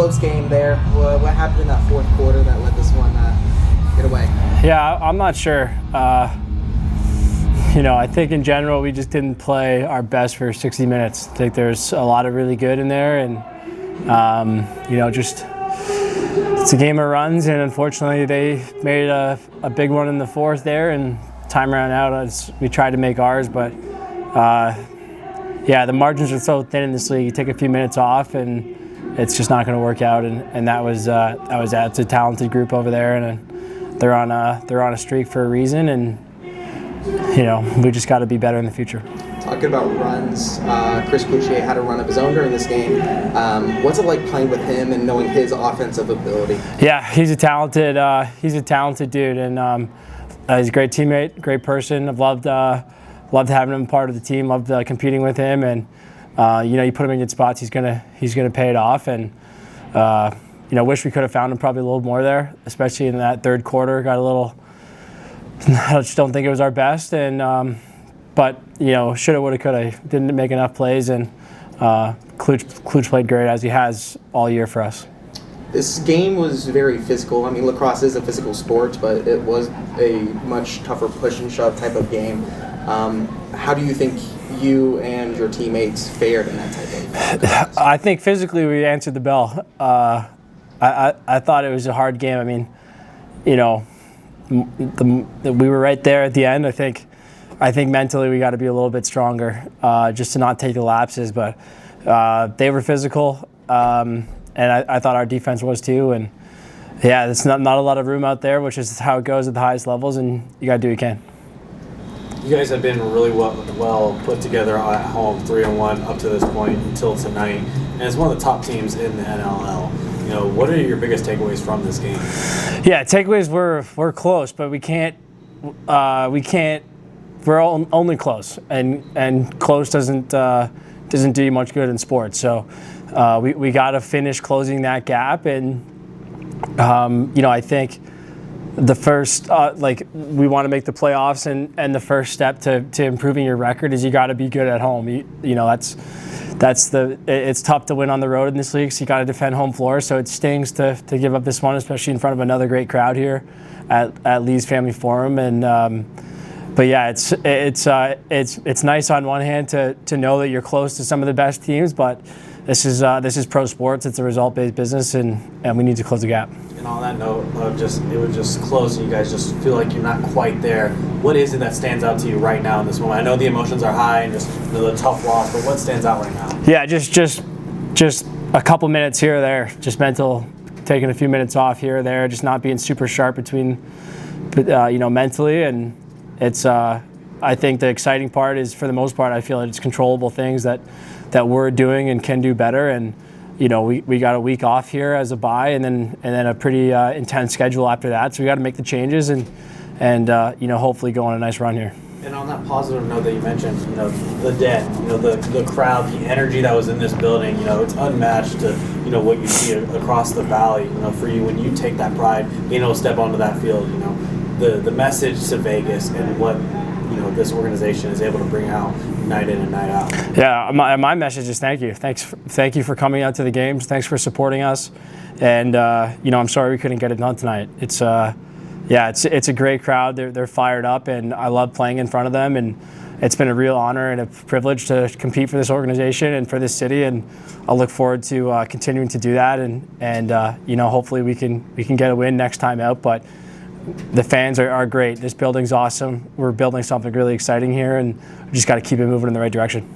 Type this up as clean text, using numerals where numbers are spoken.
close game there. What happened in that fourth quarter that let this one get away? Yeah, I'm not sure. I think in general we just didn't play our best for 60 minutes. I think there's a lot of really good in there, and just it's a game of runs, and unfortunately they made a big one in the fourth there, and time ran out as we tried to make ours, but the margins are so thin in this league. You take a few minutes off and it's just not going to work out, and that's a talented group over there, and they're on a streak for a reason, and we just got to be better in the future. Talking about runs, Chris Couchier had a run of his own during this game. What's it like playing with him and knowing his offensive ability? Yeah, he's a talented dude, and he's a great teammate, great person. I've loved having him part of the team. Loved competing with him, and you put him in good spots, he's gonna pay it off. And wish we could have found him probably a little more there, especially in that third quarter. Got a little. I just don't think it was our best, and but shoulda, woulda, coulda. Didn't make enough plays, and Kluch played great as he has all year for us. This game was very physical. I mean, lacrosse is a physical sport, but it was a much tougher push and shove type of game. How do you think you and your teammates fared in that type of? I think physically we answered the bell. I thought it was a hard game. I mean, we were right there at the end. I think mentally we got to be a little bit stronger, just to not take the lapses. But they were physical, and I thought our defense was too. And yeah, there's not a lot of room out there, which is how it goes at the highest levels. And you got to do what you can. You guys have been really well put together at home, 3-1 up to this point until tonight, and it's one of the top teams in the NLL. What are your biggest takeaways from this game? Yeah, takeaways we're close, but we can't. We're only close, and close doesn't do you much good in sports. So we got to finish closing that gap, and I think the first we want to make the playoffs, and the first step to improving your record is you got to be good at home. It's tough to win on the road in this league, so you got to defend home floor. So it stings to give up this one, especially in front of another great crowd here at Lee's Family Forum. And but yeah, it's nice on one hand to know that you're close to some of the best teams, but this is pro sports. It's a result-based business, and we need to close the gap. And on that note, it was just close, and you guys just feel like you're not quite there. What is it that stands out to you right now in this moment? I know the emotions are high and just the tough loss, but what stands out right now? Yeah, just a couple minutes here or there, just mental, taking a few minutes off here or there, just not being super sharp between, mentally, and it's. I think the exciting part is, for the most part, I feel it's controllable things that we're doing and can do better. And we got a week off here as a bye, and then a pretty intense schedule after that. So we got to make the changes and hopefully go on a nice run here. And on that positive note that you mentioned, the den, the crowd, the energy that was in this building, it's unmatched to what you see across the valley. For you, when you take that pride, being able to step onto that field, the message to Vegas and what this organization is able to bring out night in and night out. Yeah, my message is thank you. Thank you for coming out to the games. Thanks for supporting us. And I'm sorry we couldn't get it done tonight. It's a great crowd. They're fired up, and I love playing in front of them. And it's been a real honor and a privilege to compete for this organization and for this city. And I'll look forward to continuing to do that. And hopefully we can get a win next time out. But the fans are great. This building's awesome. We're building something really exciting here, and we just got to keep it moving in the right direction.